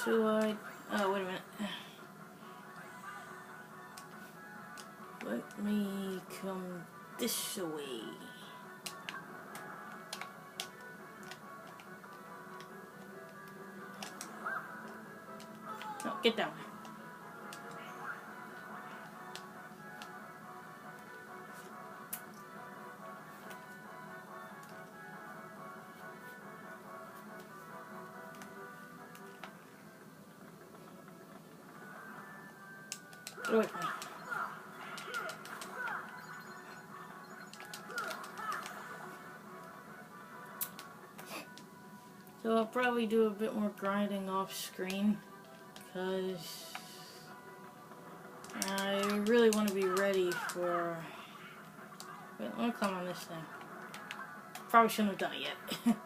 Oh, wait a minute. Let me come this way. No, get down. Get away from me. So I'll probably do a bit more grinding off screen, because I really want to be ready for... Wait, let me climb on this thing. Probably shouldn't have done it yet.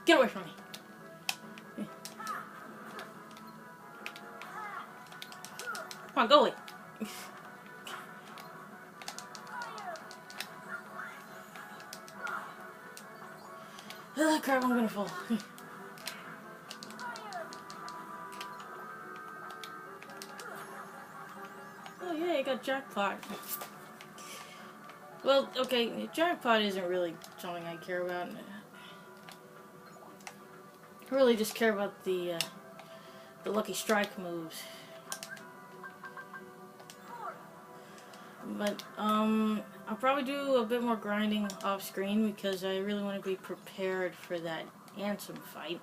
Get away from me. Come on, go away. Oh, crap, I'm gonna fall. Oh yeah, I got jackpot. Well, okay, jackpot isn't really something I care about. I really just care about the lucky strike moves. But I'll probably do a bit more grinding off screen, because I really want to be prepared for that Ansem fight.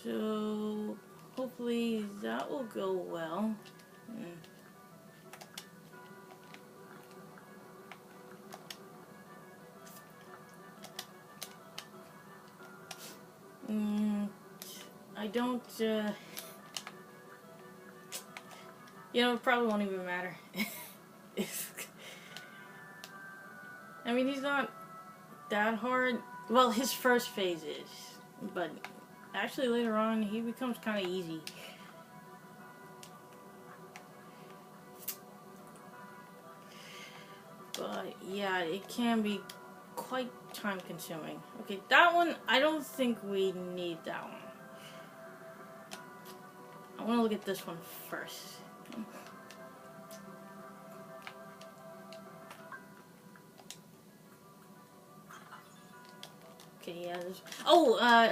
So hopefully that will go well. I don't, you know, it probably won't even matter. I mean, he's not that hard. Well, his first phase is, but actually later on he becomes kind of easy. But yeah, it can be quite time consuming. Okay, that one, I don't think we need that one. I want to look at this one first. Okay, yeah.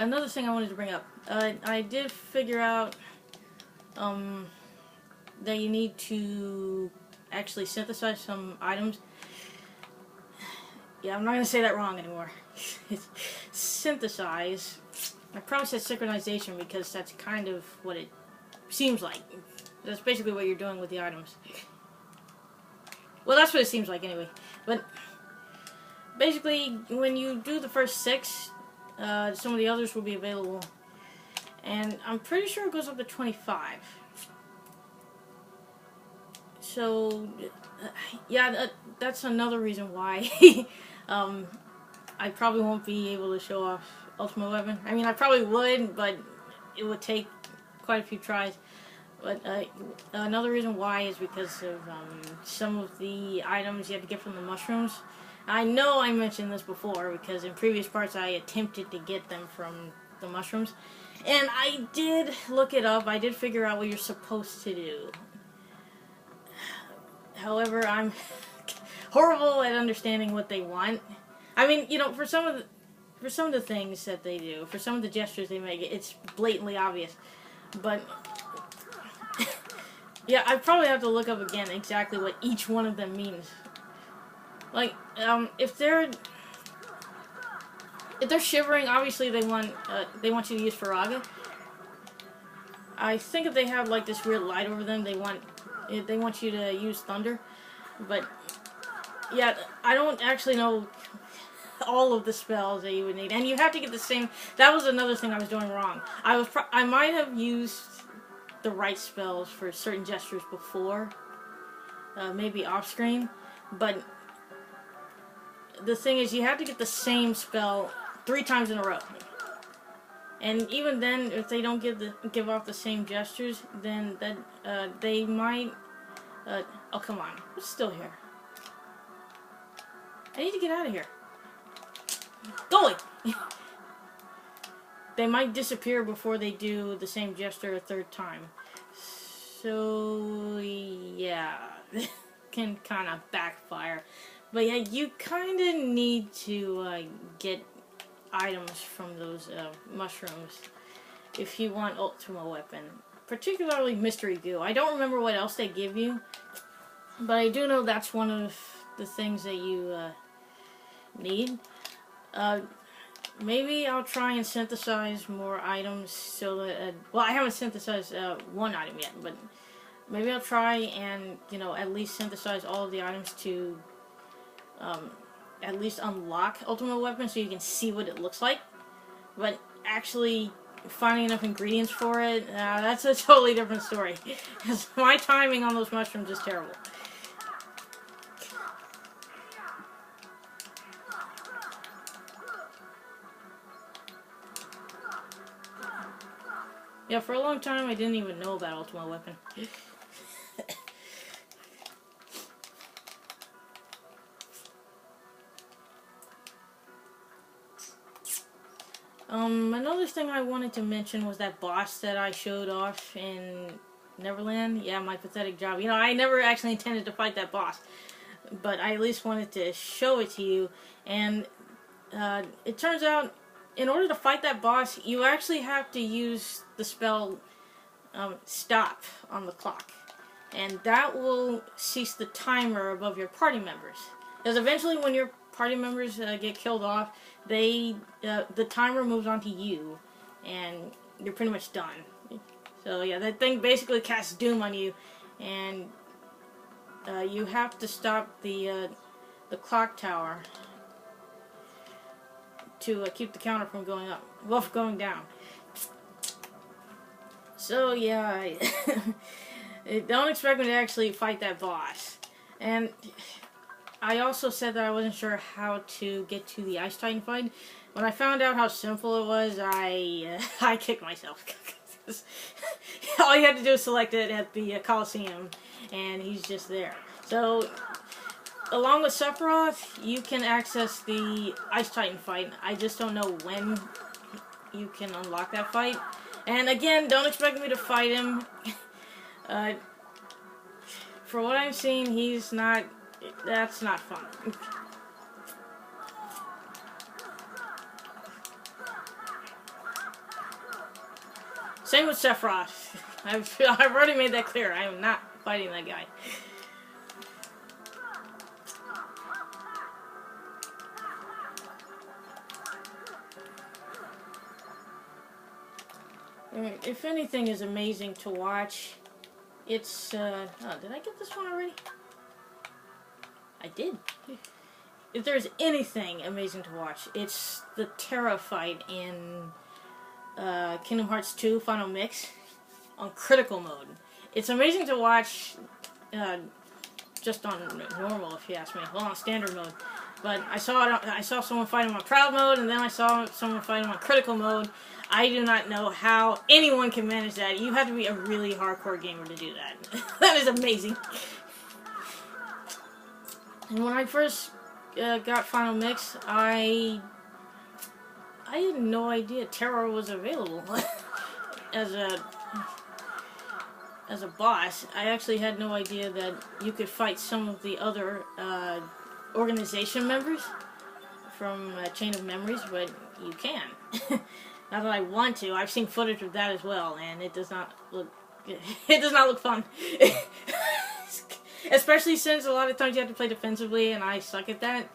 Another thing I wanted to bring up. I did figure out that you need to actually synthesize some items. Yeah, I'm not going to say that wrong anymore. It's synthesize. I probably said synchronization because that's kind of what it seems like. That's basically what you're doing with the items. Well, that's what it seems like anyway. But basically, when you do the first 6, some of the others will be available. And I'm pretty sure it goes up to 25. So, yeah, that's another reason why I probably won't be able to show off Ultimate Weapon. I mean, I probably would, but it would take quite a few tries. But another reason why is because of some of the items you have to get from the mushrooms. I know I mentioned this before, because in previous parts I attempted to get them from the mushrooms. And I did look it up. I did figure out what you're supposed to do. However, I'm horrible at understanding what they want. I mean, you know, for some of the things that they do, for some of the gestures they make, it's blatantly obvious. But yeah, I probably have to look up again exactly what each one of them means. Like, if they're shivering, obviously they want you to use Firaga. I think if they have like this weird light over them, they want you to use Thunder. But yeah, I don't actually know all of the spells that you would need, and you have to get the same. That was another thing I was doing wrong. I might have used the right spells for certain gestures before, maybe off screen, but the thing is, you have to get the same spell 3 times in a row. And even then, if they don't give off the same gestures, then that they might. Oh, come on, it's still here. I need to get out of here. Go away! They might disappear before they do the same gesture a third time. So, yeah. Can kind of backfire. But yeah, you kind of need to get items from those mushrooms if you want Ultima Weapon. Particularly Mystery Goo. I don't remember what else they give you, but I do know that's one of the things that you need. Maybe I'll try and synthesize more items so that, well, I haven't synthesized one item yet, but maybe I'll try and, you know, at least synthesize all of the items to at least unlock Ultimate Weapon so you can see what it looks like. But actually finding enough ingredients for it, that's a totally different story. Because my timing on those mushrooms is terrible. Yeah, for a long time I didn't even know about Ultimate Weapon. Another thing I wanted to mention was that boss that I showed off in Neverland. Yeah, my pathetic job. You know, I never actually intended to fight that boss, but I at least wanted to show it to you. And it turns out, in order to fight that boss, you actually have to use the spell stop on the clock. And that will cease the timer above your party members. Because eventually when your party members get killed off, the timer moves on to you, and you're pretty much done. So yeah, that thing basically casts doom on you, and you have to stop the clock tower to keep the counter from going up, well, going down. So yeah, don't expect me to actually fight that boss. And I also said that I wasn't sure how to get to the Ice Titan fight. When I found out how simple it was, I kicked myself. All you have to do is select it at the Coliseum, and he's just there. So, along with Sephiroth, you can access the Ice Titan fight. I just don't know when you can unlock that fight. And again, don't expect me to fight him. For what I'm seeing, he's not... That's not fun. Same with Sephiroth. I've already made that clear. I am not fighting that guy. If anything is amazing to watch, it's, oh, did I get this one already? I did. If there's anything amazing to watch, it's the Terra fight in Kingdom Hearts 2 Final Mix on critical mode. It's amazing to watch just on normal, if you ask me. Well, on standard mode. But I saw someone fight him on proud mode, and then I saw someone fight him on critical mode. I do not know how anyone can manage that. You have to be a really hardcore gamer to do that. That is amazing. And when I first got Final Mix, I had no idea Terra was available as a boss. I actually had no idea that you could fight some of the other organization members from Chain of Memories, but you can. Not that I want to. I've seen footage of that as well, and it does not look fun. Especially since a lot of times you have to play defensively, and I suck at that.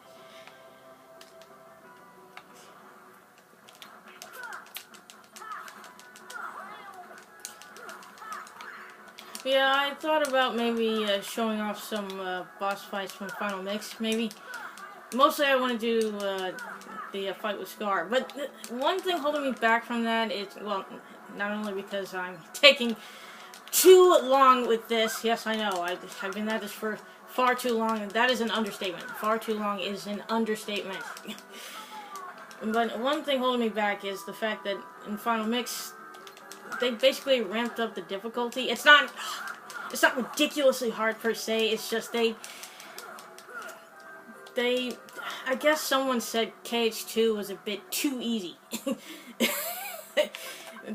Yeah, I thought about maybe showing off some boss fights from Final Mix, maybe. Mostly I want to do the fight with Scar, but one thing holding me back from that is, well, not only because I'm taking too long with this. Yes, I know. I've been at this for far too long, and that is an understatement. Far too long is an understatement. But one thing holding me back is the fact that in Final Mix, they basically ramped up the difficulty. It's not ridiculously hard per se. It's just they I guess someone said KH2 was a bit too easy.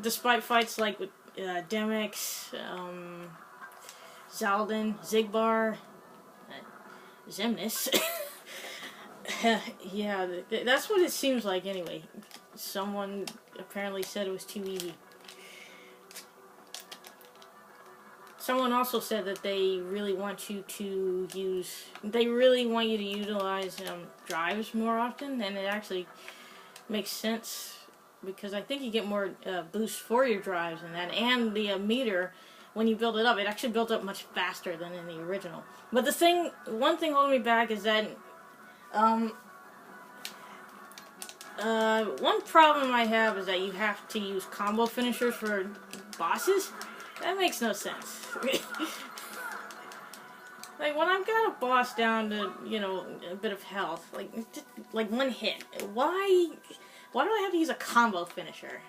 Despite fights like with Demix, Zaldin, Zigbar, Xemnas. Yeah, that's what it seems like anyway. Someone apparently said it was too easy. Someone also said that they really want you to utilize drives more often, and it actually makes sense because I think you get more boost for your drives and that, and the meter when you build it up, it actually built up much faster than in the original. But one thing holding me back is that one problem I have is that you have to use combo finishers for bosses. That makes no sense. Like, when I've got a boss down to, you know, a bit of health, like one hit, why do I have to use a combo finisher?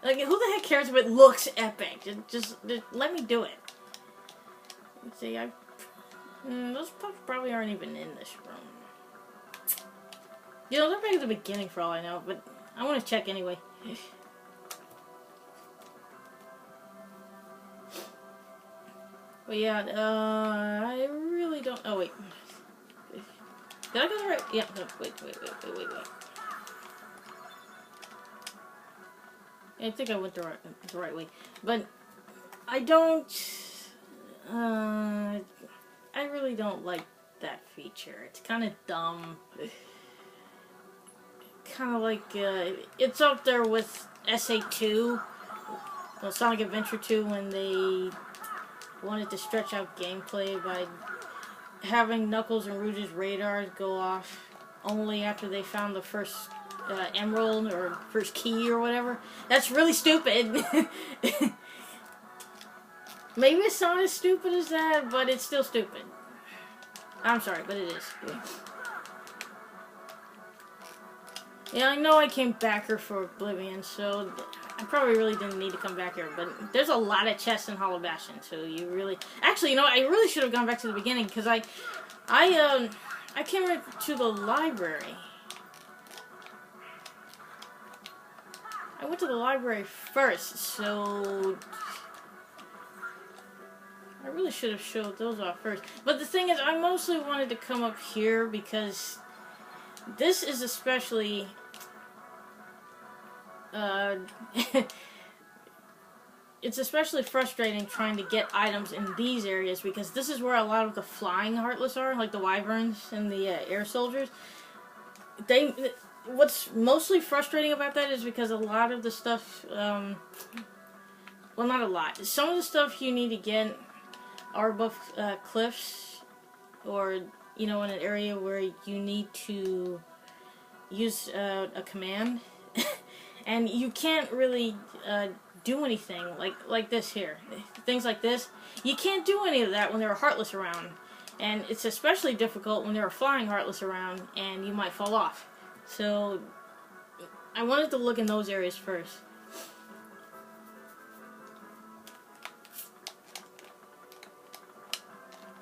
Like, who the heck cares if it looks epic? Just let me do it. Let's see, those pups probably aren't even in this room. You know, they're back at the beginning for all I know, but I want to check anyway. But yeah, I really don't. Oh wait, did I go the right? Yeah. No, wait. I think I went the right way, but I don't. I really don't like that feature. It's kind of dumb. Kind of like it's up there with SA2, well, Sonic Adventure 2, when they wanted to stretch out gameplay by having Knuckles and Rouge's radars go off only after they found the first emerald or first key or whatever. That's really stupid. Maybe it's not as stupid as that, but it's still stupid. I'm sorry, but it is. Yeah, I know I came back here for Oblivion, so I probably really didn't need to come back here, but there's a lot of chests in Hollow Bastion, so you really... Actually, you know what? I really should have gone back to the beginning, because I came right to the library. I went to the library first, so... I really should have showed those off first. But the thing is, I mostly wanted to come up here, because this is especially... it's especially frustrating trying to get items in these areas because this is where a lot of the flying Heartless are, like the Wyverns and the air soldiers. What's mostly frustrating about that is because a lot of the stuff, well, not a lot. Some of the stuff you need to get are above cliffs, or, you know, in an area where you need to use a command. And you can't really do anything like this here. Things like this. You can't do any of that when there are Heartless around. And it's especially difficult when there are flying Heartless around and you might fall off. So I wanted to look in those areas first.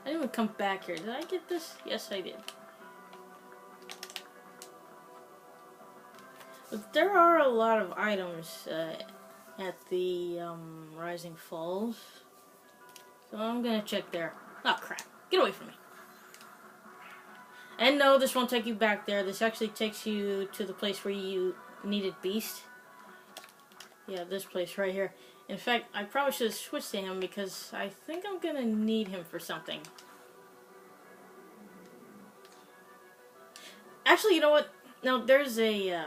I didn't even come back here. Did I get this? Yes, I did. But there are a lot of items at the Rising Falls. So I'm gonna check there. Oh crap. Get away from me. And no, this won't take you back there. This actually takes you to the place where you needed Beast. Yeah, this place right here. In fact, I probably should have switched to him because I think I'm gonna need him for something. Actually, you know what? No, there's a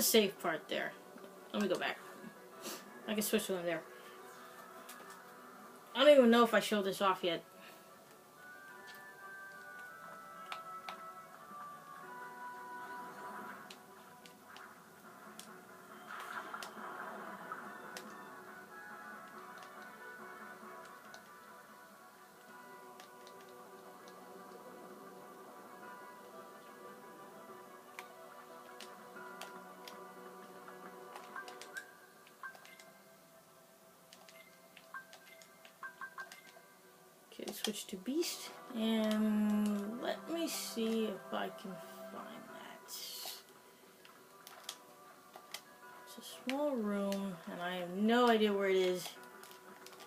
safe part there. Let me go back. I can switch to him there. I don't even know if I showed this off yet. Okay, switch to Beast, and let me see if I can find that. It's a small room, and I have no idea where it is,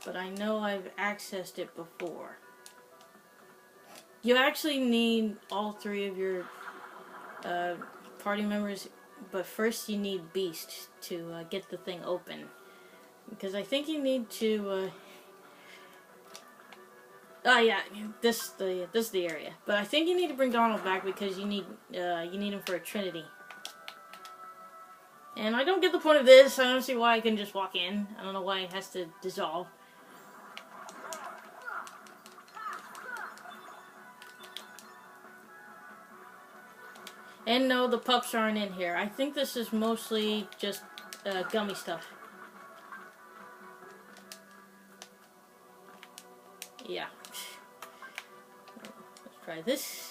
but I know I've accessed it before. You actually need all 3 of your party members, but first you need Beast to get the thing open. Because I think you need to... oh yeah, this is the area. But I think you need to bring Donald back because you need him for a Trinity. And I don't get the point of this. I don't see why I can just walk in. I don't know why it has to dissolve. And no, the pups aren't in here. I think this is mostly just gummy stuff. Yeah. Let's try this.